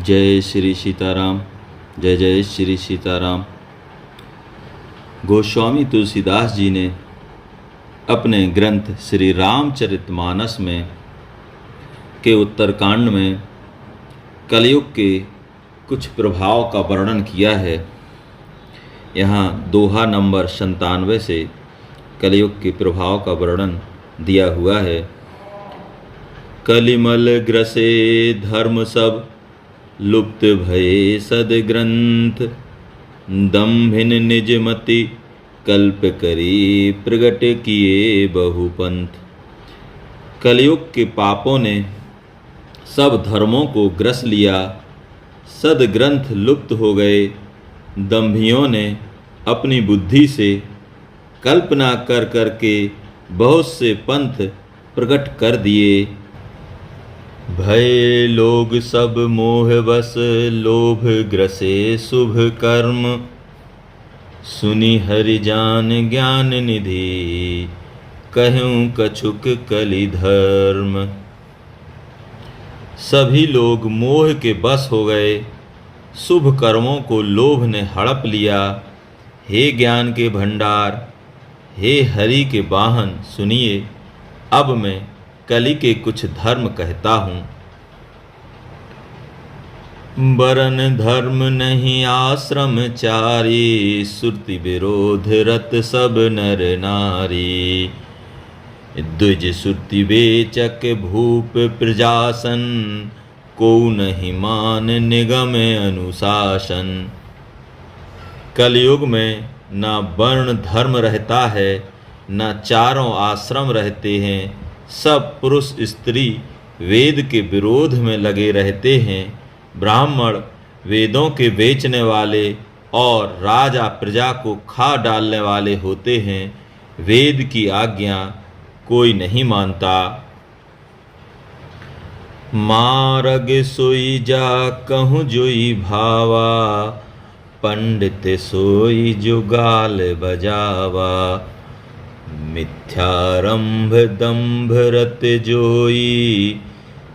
जय श्री सीताराम। जय जय श्री सीताराम। गोस्वामी तुलसीदास जी ने अपने ग्रंथ श्री रामचरितमानस में के उत्तरकांड में कलयुग के कुछ प्रभाव का वर्णन किया है। यहाँ दोहा नंबर 97 से कलयुग के प्रभाव का वर्णन दिया हुआ है। कलिमल ग्रसे धर्म सब, लुप्त भये सदग्रंथ, दम्भिन निजमति कल्प करी, प्रगट किए बहुपंथ। कलयुग के पापों ने सब धर्मों को ग्रस लिया, सदग्रंथ लुप्त हो गए। दम्भियों ने अपनी बुद्धि से कल्पना कर करके बहुत से पंथ प्रकट कर दिए। भय लोग सब मोह बस, लोभ ग्रसे शुभ कर्म, सुनी हरि जान ज्ञान निधि, कहूँ कछुक कलि धर्म। सभी लोग मोह के बस हो गए, शुभ कर्मों को लोभ ने हड़प लिया। हे ज्ञान के भंडार, हे हरि के वाहन, सुनिए अब मैं कलि के कुछ धर्म कहता हूँ। बरन धर्म नहीं आश्रमचारी, श्रुति विरोध रत सब नर नारी। द्विज श्रुति वेचक भूप प्रजासन, को नहीं मान निगम अनुशासन। कलयुग में ना वर्ण धर्म रहता है, ना चारों आश्रम रहते हैं। सब पुरुष स्त्री वेद के विरोध में लगे रहते हैं। ब्राह्मण वेदों के बेचने वाले और राजा प्रजा को खा डालने वाले होते हैं। वेद की आज्ञा कोई नहीं मानता। मारग सोई जा कहूँ जोई भावा, पंडित सोई जुगाल बजावा। मिथ्यारंभ दंभ रत जोई,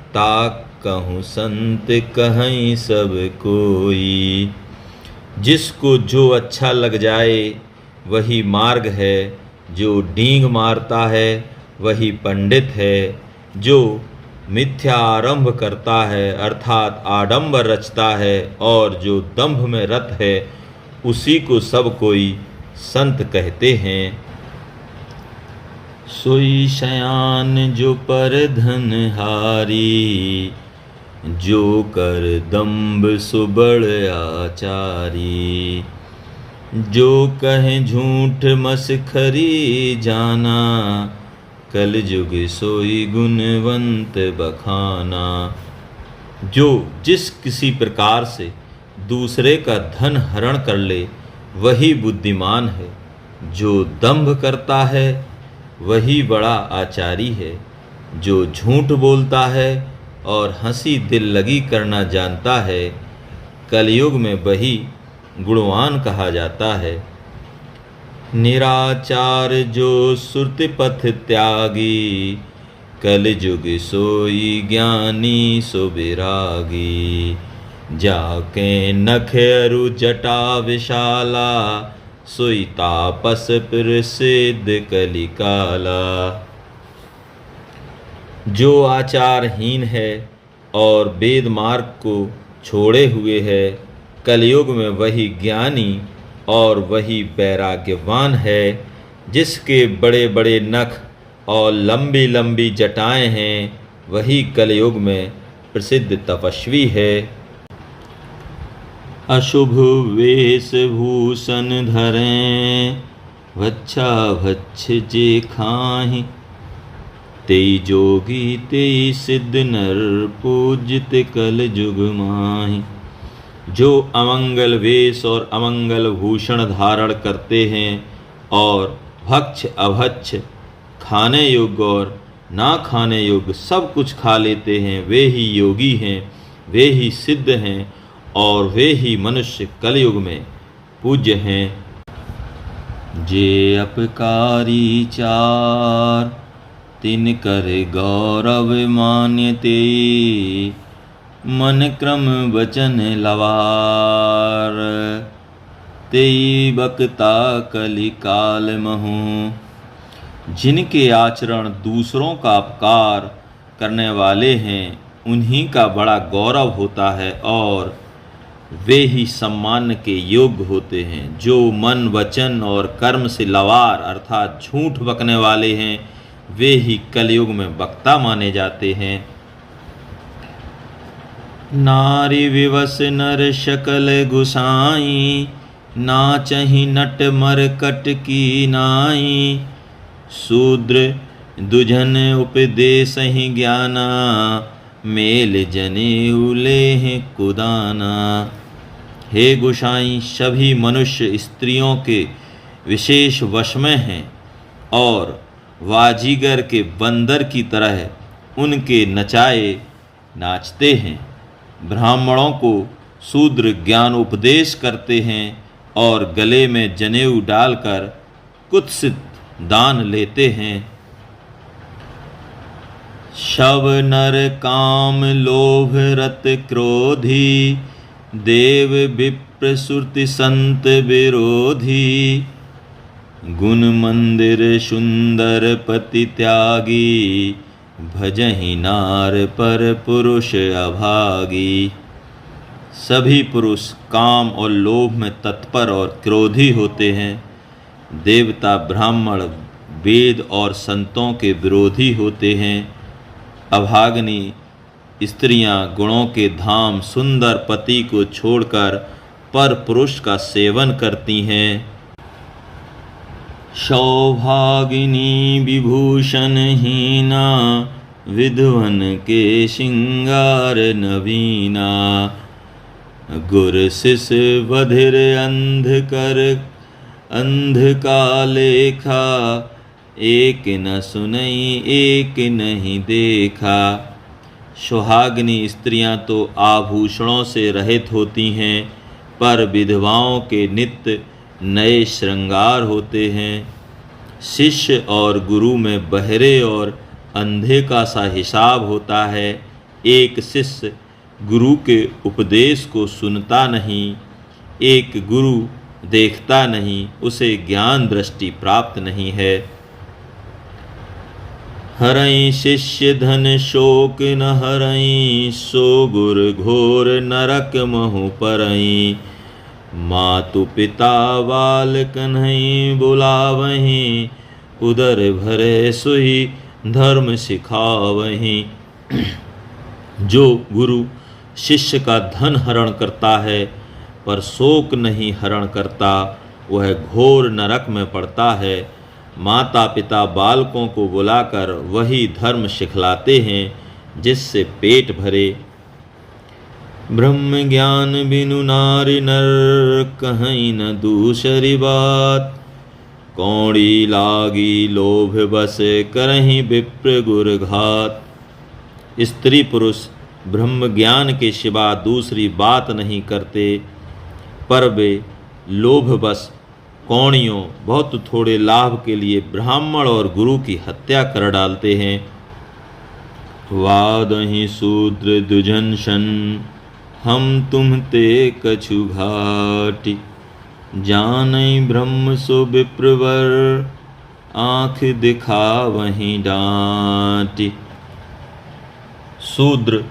ताक कहूँ संत कहीं सब कोई। जिसको जो अच्छा लग जाए वही मार्ग है, जो डींग मारता है वही पंडित है। जो मिथ्या आरंभ करता है अर्थात आडंबर रचता है और जो दंभ में रत है, उसी को सब कोई संत कहते हैं। सोई शयान जो पर धन हारी, जो कर दंभ सुबड़ आचारी। जो कहे झूठ मसखरी जाना, कल जुग सोई गुणवंत बखाना। जो जिस किसी प्रकार से दूसरे का धन हरण कर ले वही बुद्धिमान है। जो दंभ करता है वही बड़ा आचारी है। जो झूठ बोलता है और हंसी दिल लगी करना जानता है, कलयुग में वही गुणवान कहा जाता है। निराचार जो सुरति पथ त्यागी, कल जुग सोई ज्ञानी सो विरागी। जाके नख अरु जटा विशाला, सोई तापस प्रसिद्ध कलिकाला। जो आचारहीन है और वेद मार्ग को छोड़े हुए है, कलयुग में वही ज्ञानी और वही वैराग्यवान है। जिसके बड़े बड़े नख और लंबी लंबी जटाएं हैं, वही कलयुग में प्रसिद्ध तपस्वी है। अशुभ वेशभूषण धरें, वच्छा भच्छ जे खाहि। तेई जोगी तेई सिद्ध नर, पूजित कल जुग माहि। जो अमंगल वेश और अमंगल भूषण धारण करते हैं और भक्ष अभक्ष, खाने योग्य और ना खाने योग्य सब कुछ खा लेते हैं, वे ही योगी हैं, वे ही सिद्ध हैं और वे ही मनुष्य कलयुग में पूज्य हैं। जे अपकारी चार, तिन कर गौरव मान्यते। मन क्रम वचन लवार, तेई बकता कलिकाल महु। जिनके आचरण दूसरों का अपकार करने वाले हैं उन्हीं का बड़ा गौरव होता है और वे ही सम्मान के योग्य होते हैं। जो मन वचन और कर्म से लवार अर्थात झूठ बकने वाले हैं वे ही कलयुग में वक्ता माने जाते हैं। नारी विवश नर शकल गुसाई, नाचहि नट मरकट की नाई। शूद्र दुझन उपदेसहि ज्ञाना, मेल जनेऊ लेहि कुदाना। हे गोसाई, सभी मनुष्य स्त्रियों के विशेष वश में हैं और वाजीगर के बंदर की तरह उनके नचाए नाचते हैं। ब्राह्मणों को शूद्र ज्ञान उपदेश करते हैं और गले में जनेऊ डालकर कुत्सित दान लेते हैं। शव नर काम लोभ रत क्रोधी, देव विप्र सुरति संत विरोधी। गुण मंदिर सुंदर पति त्यागी, भजहि नार पर पुरुष अभागी। सभी पुरुष काम और लोभ में तत्पर और क्रोधी होते हैं। देवता ब्राह्मण वेद और संतों के विरोधी होते हैं। अभाग्नि स्त्रियां गुणों के धाम सुंदर पति को छोड़कर पर पुरुष का सेवन करती हैं। सौभागिनी विभूषण हीना, विधवन के श्रृंगार नवीना। गुर शिष बधिर अंध कर अंध का लेखा, एक न सुनई एक नहीं देखा। सुहागिनी स्त्रियां तो आभूषणों से रहित होती हैं पर विधवाओं के नित्य नए श्रृंगार होते हैं। शिष्य और गुरु में बहरे और अंधे का सा हिसाब होता है। एक शिष्य गुरु के उपदेश को सुनता नहीं, एक गुरु देखता नहीं, उसे ज्ञान दृष्टि प्राप्त नहीं है। हरई शिष्य धन शोक न हरई, सो गुर घोर नरक महु परई। मातु पिता बाल कन्हई बुलावहीं, उदर भरे सुही धर्म सिखावहीं। जो गुरु शिष्य का धन हरण करता है पर शोक नहीं हरण करता, वह घोर नरक में पड़ता है। माता पिता बालकों को बुलाकर वही धर्म सिखलाते हैं जिससे पेट भरे। ब्रह्म ज्ञान बिनु नारी नर, कहीं न दूसरी बात। कौड़ी लागी लोभ बस, करहीं विप्र गुर घात। स्त्री पुरुष ब्रह्म ज्ञान के सिवा दूसरी बात नहीं करते, पर वे लोभ बस कौड़ियों बहुत थोड़े लाभ के लिए ब्राह्मण और गुरु की हत्या कर डालते हैं। वादहि शूद्र दुजन सन, हम तुम ते कछु घाटी। जानई ब्रह्म सो विप्रवर, आँख दिखावहीं डांटी। शूद्र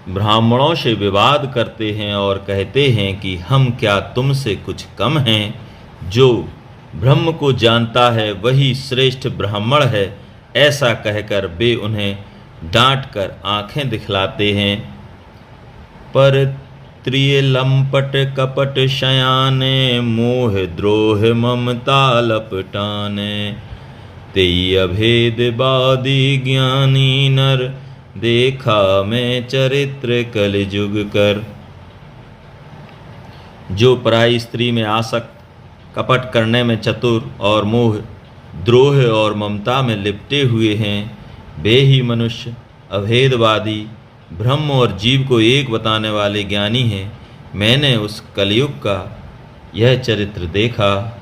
ब्राह्मणों से विवाद करते हैं और कहते हैं कि हम क्या तुमसे कुछ कम हैं। जो ब्रह्म को जानता है वही श्रेष्ठ ब्राह्मण है, ऐसा कहकर वे उन्हें डांट कर आँखें दिखलाते हैं। पर त्रिय लंपट कपट शयाने, मोह द्रोह ममता लपटाने। तेई अभेदवादी ज्ञानी नर, देखा मैं चरित्र कलयुग कर। जो पराई स्त्री में आसक्त, कपट करने में चतुर और मोह द्रोह और ममता में लिपटे हुए हैं, वे ही मनुष्य अभेदवादी ब्रह्म और जीव को एक बताने वाले ज्ञानी हैं। मैंने उस कलयुग का यह चरित्र देखा।